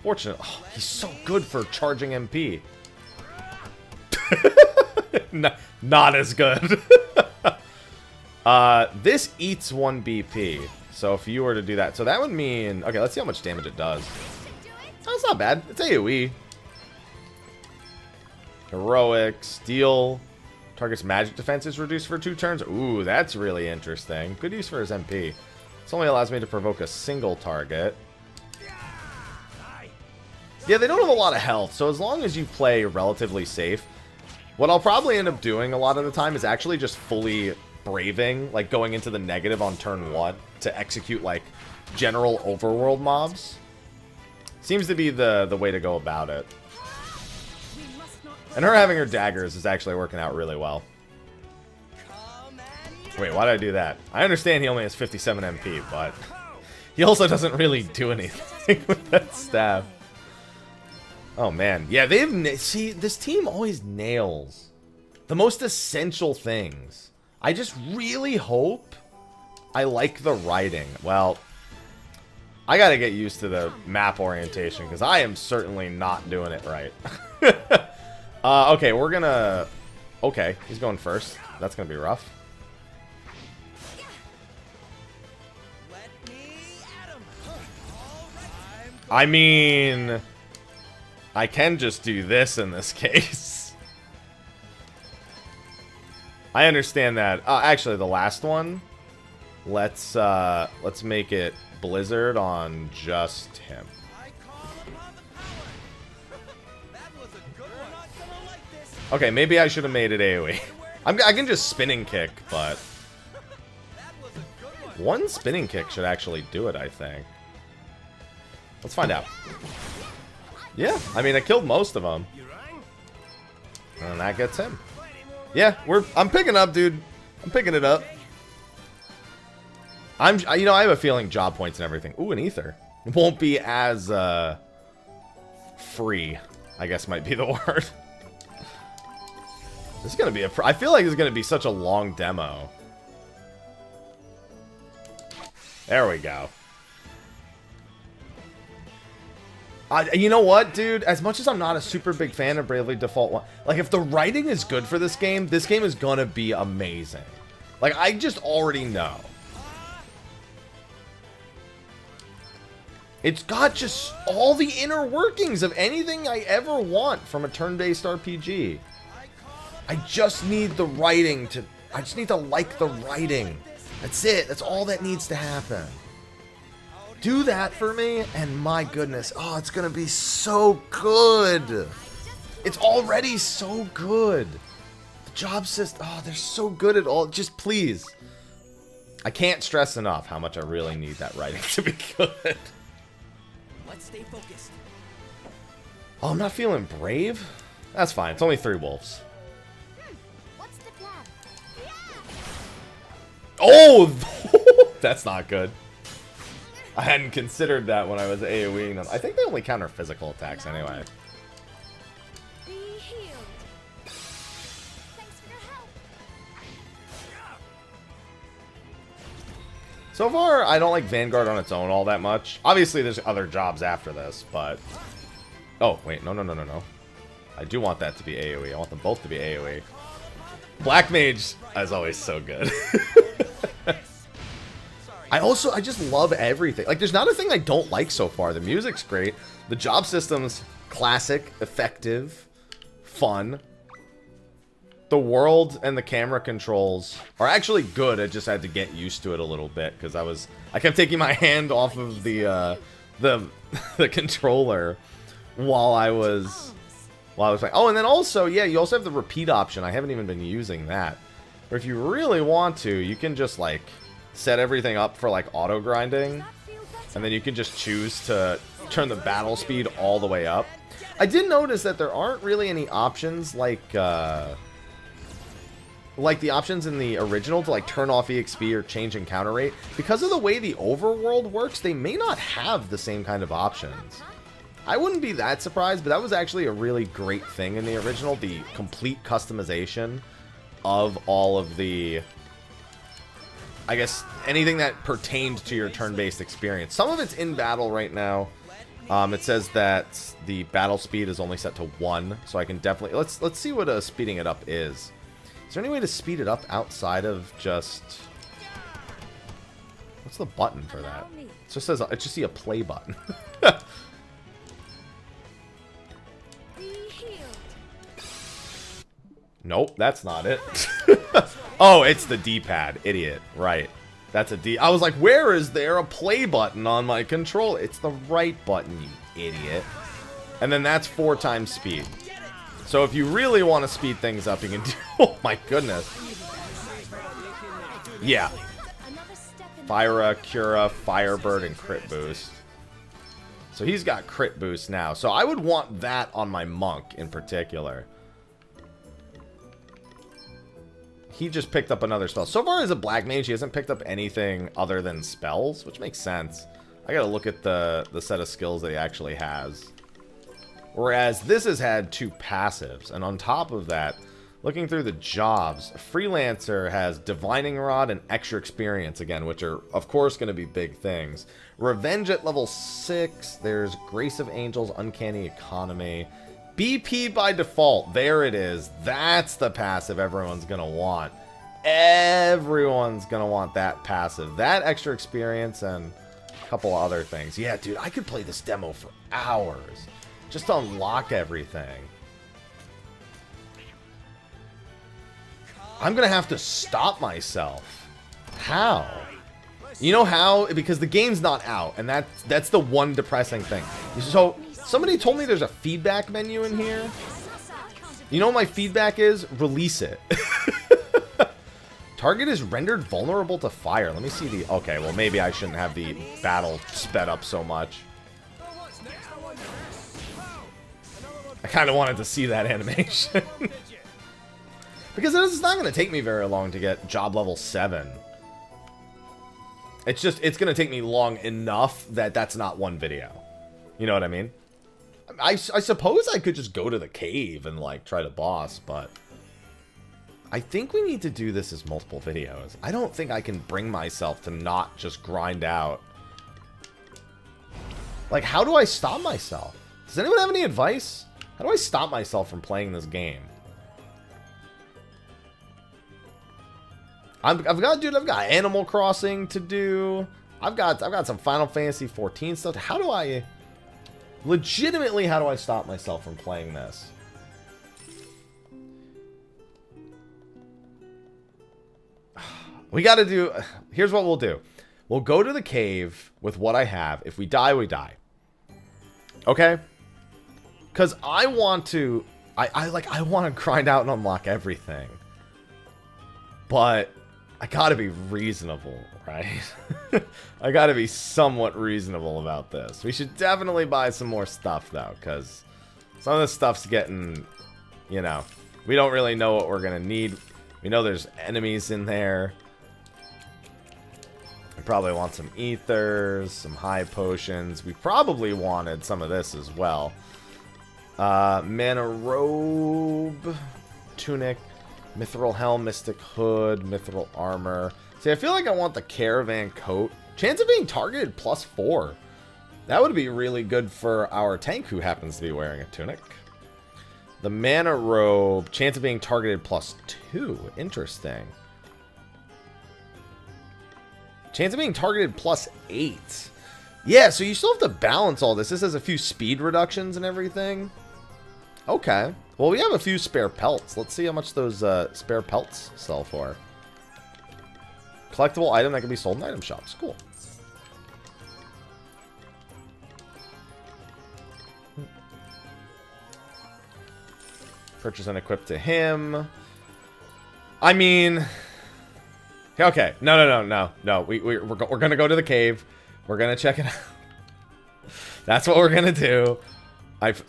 Fortunate. Oh, he's so good for charging MP. Not as good. This eats 1 BP. So if you were to do that, so that would mean... Okay, let's see how much damage it does. Oh, it's not bad. It's AoE. Heroic, Steel. Target's magic defense is reduced for 2 turns. Ooh, that's really interesting. Good use for his MP. This only allows me to provoke a single target. Yeah, they don't have a lot of health, so as long as you play relatively safe, what I'll probably end up doing a lot of the time is actually just fully braving, like going into the negative on turn 1 to execute like general overworld mobs. Seems to be the way to go about it. And her having her daggers is actually working out really well. Wait, why did I do that? I understand he only has 57 MP, but he also doesn't really do anything with that staff. Oh man, yeah, see, this team always nails the most essential things. I just really hope I like the writing. Well, I gotta get used to the map orientation, because I am certainly not doing it right. Okay, we're gonna... Okay, he's going first. That's gonna be rough. I mean... I can just do this in this case. I understand that. Actually, the last one, let's make it Blizzard on just him. Okay, maybe I should have made it AoE. I can just Spinning Kick, but 1 Spinning Kick should actually do it, I think. Let's find out. Yeah, I mean, I killed most of them. And that gets him. Yeah, I'm picking up, dude. I'm picking it up. You know, I have a feeling job points and everything. Ooh, an ether. It won't be as free, I guess might be the word. This is gonna be I feel like this is gonna be such a long demo. There we go. You know what, dude? As much as I'm not a super big fan of Bravely Default 1, like, if the writing is good for this game is gonna be amazing. Like, I just already know. It's got just all the inner workings of anything I ever want from a turn-based RPG. I just need the writing to... I just need to like the writing. That's it. That's all that needs to happen. Do that for me, and my goodness, oh, it's gonna be so good. It's already so good. The job system, oh, they're so good at all. Just please. I can't stress enough how much I really need that writing to be good. Let's stay focused. Oh, I'm not feeling brave? That's fine. It's only 3 wolves. What's the plan? Oh! That's not good. I hadn't considered that when I was AoEing them. I think they only counter physical attacks anyway. Be healed. Thanks for your help. So far, I don't like Vanguard on its own all that much. Obviously, there's other jobs after this, but... Oh, wait, no. I do want that to be AoE. I want them both to be AoE. Black Mage is always so good. I just love everything. Like, there's not a thing I don't like so far. The music's great. The job system's classic, effective, fun. The world and the camera controls are actually good. I just had to get used to it a little bit because I kept taking my hand off of the controller while I was playing. Oh, and then also, yeah, you also have the repeat option. I haven't even been using that. Or if you really want to, you can just like set everything up for like auto grinding, and then you can just choose to turn the battle speed all the way up. I did notice that there aren't really any options like the options in the original to like turn off EXP or change encounter rate. Because of the way the overworld works, they may not have the same kind of options. I wouldn't be that surprised, but that was actually a really great thing in the original, the complete customization of all of the, I guess, anything that pertained to your turn-based experience. Some of it's in battle right now. It says that the battle speed is only set to 1, so I can definitely, let's see what speeding it up is. Is there any way to speed it up outside of just, what's the button for that? It just says, I just see a play button. Nope, that's not it. Oh, it's the D-pad, idiot. Right. That's a D. I was like, where is there a play button on my controller? It's the right button, you idiot. And then that's 4 times speed. So if you really want to speed things up, you can do... Oh my goodness. Yeah. Fyra, Cura, Firebird, and Crit Boost. So he's got Crit Boost now. So I would want that on my Monk in particular. He just picked up another spell. So far as a Black Mage, he hasn't picked up anything other than spells, which makes sense. I gotta look at the set of skills that he actually has. Whereas this has had 2 passives. And on top of that, looking through the jobs, Freelancer has Divining Rod and Extra Experience again, which are, of course, going to be big things. Revenge at level 6. There's Grace of Angels, Uncanny Economy. BP by default. There it is. That's the passive everyone's going to want. Everyone's going to want that passive. That Extra Experience and a couple other things. Yeah, dude, I could play this demo for hours. Just to unlock everything. I'm going to have to stop myself. How? You know how? Because the game's not out, and that's the one depressing thing. So, somebody told me there's a feedback menu in here. You know what my feedback is? Release it. Target is rendered vulnerable to fire. Let me see the... Okay, well, maybe I shouldn't have the battle sped up so much. I kind of wanted to see that animation. Because it's not going to take me very long to get job level 7. It's going to take me long enough that that's not one video. You know what I mean? I suppose I could just go to the cave and, like, try to boss, but... I think we need to do this as multiple videos. I don't think I can bring myself to not just grind out. Like, how do I stop myself? Does anyone have any advice? How do I stop myself from playing this game? I've got Animal Crossing to do. I've got some Final Fantasy 14 stuff. How do I stop myself from playing this? We got to do... Here's what we'll do. We'll go to the cave with what I have. If we die, we die. Okay? Because I want to... I want to grind out and unlock everything. But I gotta be reasonable, right? I gotta be somewhat reasonable about this. We should definitely buy some more stuff, though, because some of this stuff's getting, you know, we don't really know what we're gonna need. We know there's enemies in there. We probably want some ethers, some high potions. We probably wanted some of this as well. Mana robe, tunic, mithril helm, mystic hood, mithril armor. See, I feel like I want the caravan coat. Chance of being targeted +4. That would be really good for our tank who happens to be wearing a tunic. The mana robe, chance of being targeted +2. Interesting. Chance of being targeted +8. Yeah, so you still have to balance all this. This has a few speed reductions and everything. Okay. Well, we have a few spare pelts. Let's see how much those spare pelts sell for. Collectible item that can be sold in item shops. Cool. Purchase and equip to him. I mean... Okay. No. We're going to go to the cave. We're going to check it out. That's what we're going to do.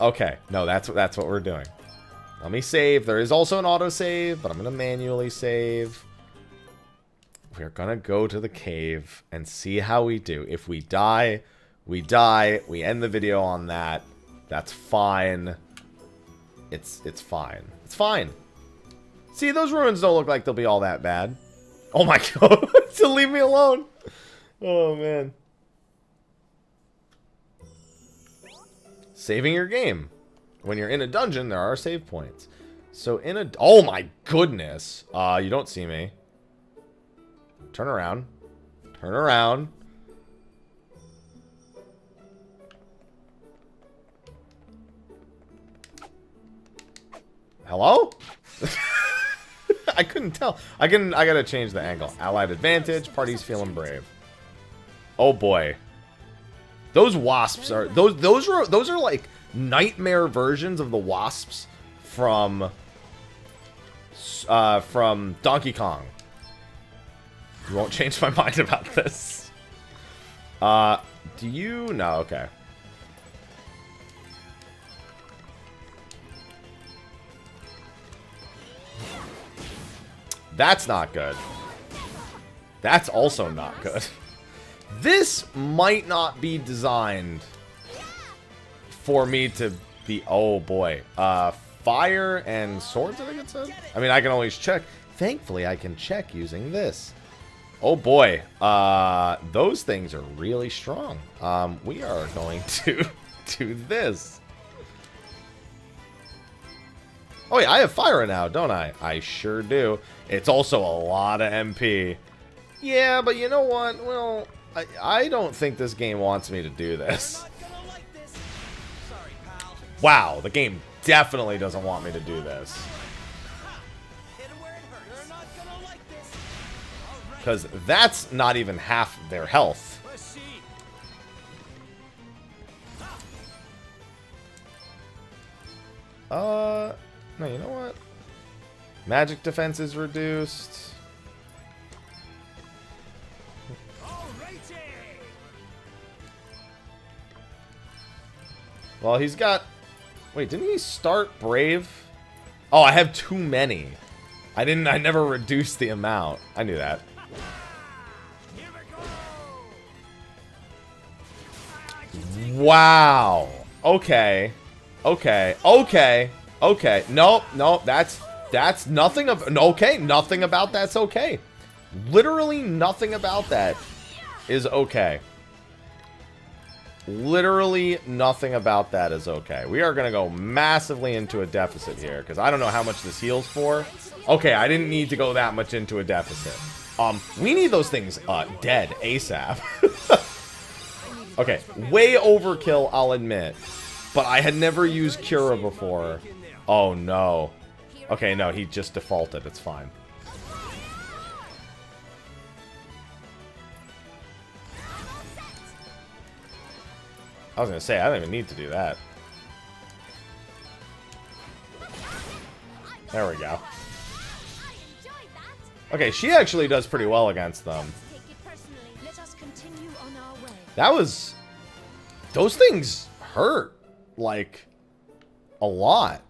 Okay. No, that's what we're doing. Let me save. There is also an autosave, but I'm going to manually save. We're going to go to the cave and see how we do. If we die, we die. We end the video on that. That's fine. It's fine. It's fine. See, those ruins don't look like they'll be all that bad. Oh my god. So leave me alone. Oh, man. Saving your game. When you're in a dungeon, there are save points. So in a... Oh my goodness. You don't see me. Turn around. Turn around. Hello? I couldn't tell. I gotta change the angle. Allied advantage. Party's feeling brave. Oh boy. Those wasps are those are like nightmare versions of the wasps from Donkey Kong. You won't change my mind about this. Do you? No, okay. That's not good. That's also not good. This might not be designed for me to be... Oh, boy. Fire and swords, I think it said? I mean, I can always check. Thankfully, I can check using this. Oh, boy. Those things are really strong. We are going to do this. Oh, yeah, I have fire now, don't I? I sure do. It's also a lot of MP. Yeah, but you know what? Well, I don't think this game wants me to do this. Wow, the game definitely doesn't want me to do this. Because that's not even half their health. No, you know what? Magic defense is reduced. Well, he's got... Wait, didn't he start Brave? Oh, I have too many. I never reduced the amount. I knew that. Wow. Okay. Nope. That's nothing of... Okay, nothing about that's okay. Literally nothing about that is okay. Literally nothing about that is okay. We are going to go massively into a deficit here, because I don't know how much this heals for. Okay, I didn't need to go that much into a deficit. We need those things dead ASAP. Okay, way overkill, I'll admit. But I had never used Cura before. Oh, no. Okay, no, he just defaulted. It's fine. I was going to say, I don't even need to do that. There we go. Okay, she actually does pretty well against them. That was... Those things hurt. Like, a lot.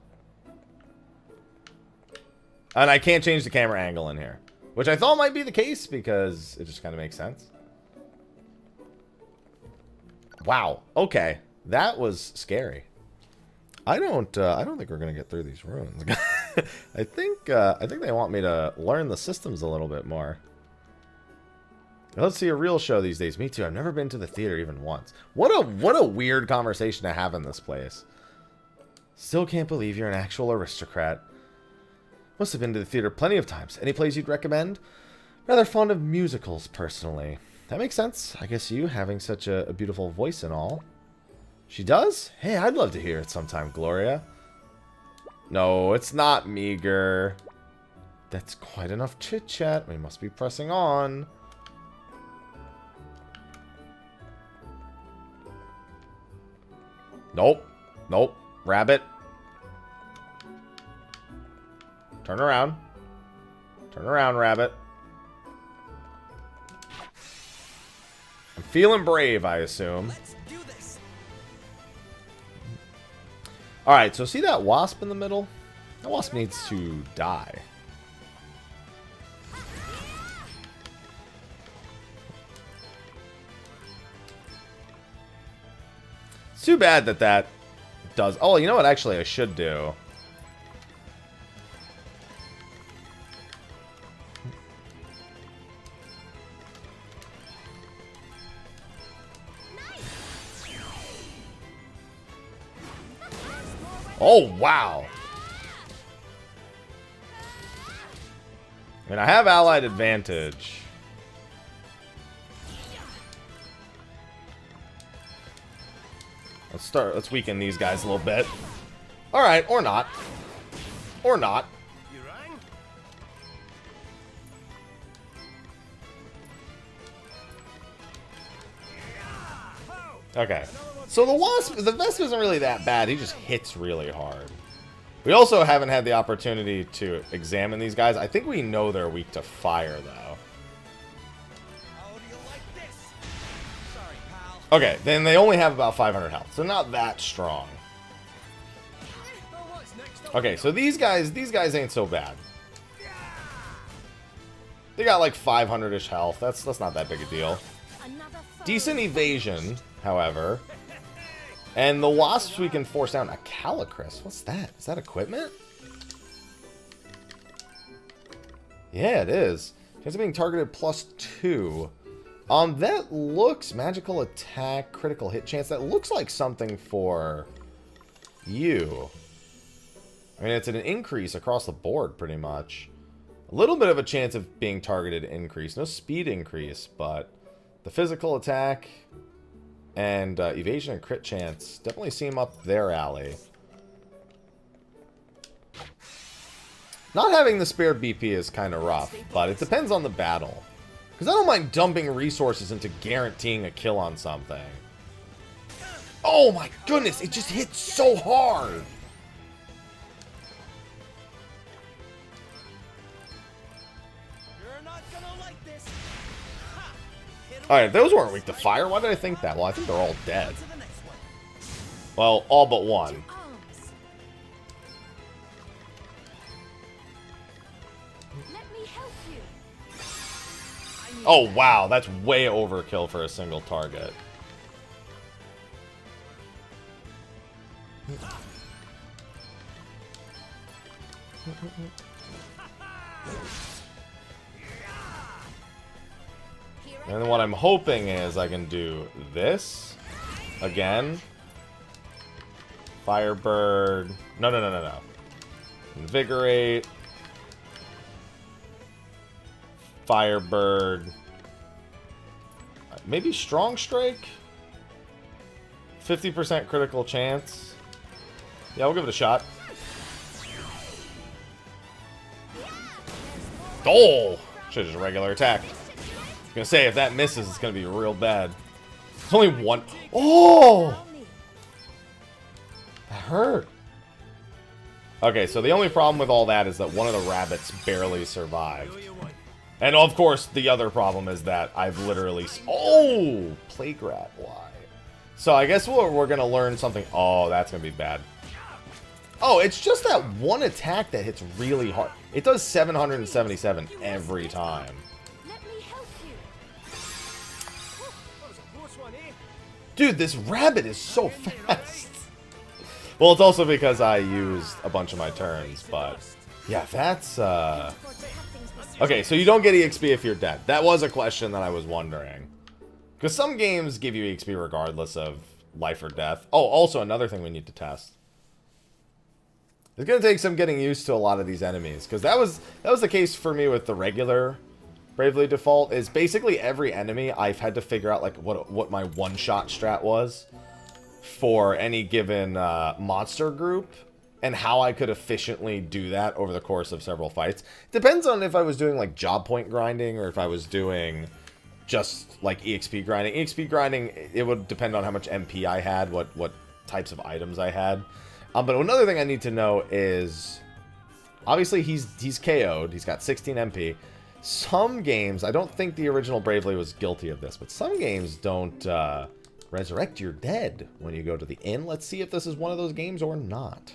And I can't change the camera angle in here. Which I thought might be the case, because it just kind of makes sense. Wow. Okay. That was scary. I don't think we're gonna get through these ruins. I think they want me to learn the systems a little bit more. Let's see a real show these days. Me too. I've never been to the theater even once. What a weird conversation to have in this place. Still can't believe you're an actual aristocrat. Must have been to the theater plenty of times. Any plays you'd recommend? Rather fond of musicals, personally. That makes sense. I guess you having such a beautiful voice and all. She does? Hey, I'd love to hear it sometime, Gloria. No, it's not meager. That's quite enough chit-chat. We must be pressing on. Nope. Nope. Rabbit. Turn around. Turn around, rabbit. I'm feeling brave, I assume. Let's do this. Alright, so see that wasp in the middle? That wasp needs to die. It's too bad that that does... Oh, you know what actually I should do? Oh, wow. I mean, I have allied advantage. Let's weaken these guys a little bit. Alright, or not. Or not. You rang? Okay. So the wasp, the Vesp isn't really that bad. He just hits really hard. We also haven't had the opportunity to examine these guys. I think we know they're weak to fire, though. How do you like this? Sorry, pal. Okay, then they only have about 500 health, so not that strong. Oh, what's next? Okay, so these guys ain't so bad. They got like 500-ish health. That's not that big a deal. Another foe. Decent evasion, however. And the wasps we can force down. A Calicris. What's that? Is that equipment? Yeah, it is. Chance of being targeted +2. That looks magical attack, critical hit chance. That looks like something for you. I mean, it's an increase across the board, pretty much. A little bit of a chance of being targeted increase. No speed increase, but the physical attack and evasion and crit chance definitely seem up their alley. Not having the spare BP is kind of rough, but it depends on the battle. Because I don't mind dumping resources into guaranteeing a kill on something. Oh my goodness, it just hits so hard! You're not gonna like this. Ha! Hit 'em. Alright, those weren't weak to fire. Why did I think that? Well, I think they're all dead. To the next one. Well, all but one. Arms. Let me help you. Oh, wow. That's way overkill for a single target. And then what I'm hoping is I can do this again. Firebird. No. Invigorate. Firebird. Maybe Strong Strike? 50% critical chance. Yeah, we'll give it a shot. Oh! Should've just a regular attack. I was gonna say, if that misses, it's gonna be real bad. It's only one. Oh! That hurt. Okay, so the only problem with all that is that one of the rabbits barely survived. And of course, the other problem is that I've literally... Oh! Plague Rat, why? So I guess we're gonna learn something... Oh, that's gonna be bad. Oh, it's just that one attack that hits really hard. It does 777 every time. Let me help you. That was a close one, eh? Dude, this rabbit is so fast. Well, it's also because I used a bunch of my turns, but... Yeah, that's, Okay, so you don't get EXP if you're dead. That was a question that I was wondering. Because some games give you EXP regardless of life or death. Oh, also another thing we need to test. It's going to take some getting used to a lot of these enemies. Because that was the case for me with the regular Bravely Default is basically every enemy I've had to figure out like what my one-shot strat was for any given monster group and how I could efficiently do that over the course of several fights. Depends on if I was doing like job point grinding or if I was doing just like EXP grinding. EXP grinding, it would depend on how much MP I had, what types of items I had. But another thing I need to know is, obviously he's KO'd, he's got 16 MP. Some games, I don't think the original Bravely was guilty of this, but some games don't resurrect your dead when you go to the inn. Let's see if this is one of those games or not.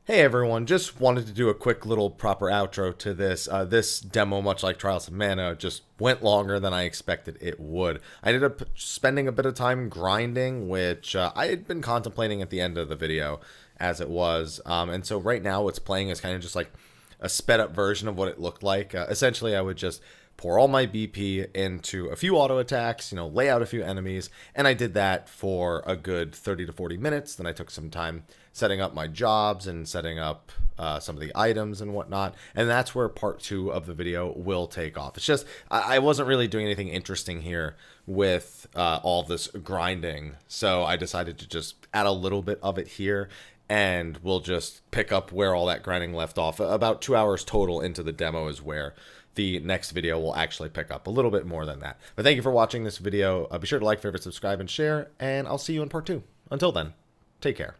Hey everyone, just wanted to do a quick little proper outro to this. This demo, much like Trials of Mana, just went longer than I expected it would. I ended up spending a bit of time grinding, which I had been contemplating at the end of the video as it was. And so right now what's playing is kind of just like a sped up version of what it looked like. Essentially, I would just pour all my BP into a few auto attacks, you know, lay out a few enemies, and I did that for a good 30 to 40 minutes. Then I took some time setting up my jobs and setting up some of the items and whatnot, and that's where part 2 of the video will take off. It's just, I wasn't really doing anything interesting here with all of this grinding, so I decided to just add a little bit of it here, and we'll just pick up where all that grinding left off. About 2 hours total into the demo is where the next video will actually pick up a little bit more than that. But thank you for watching this video. Be sure to like, favorite, subscribe, and share, and I'll see you in part 2. Until then, take care.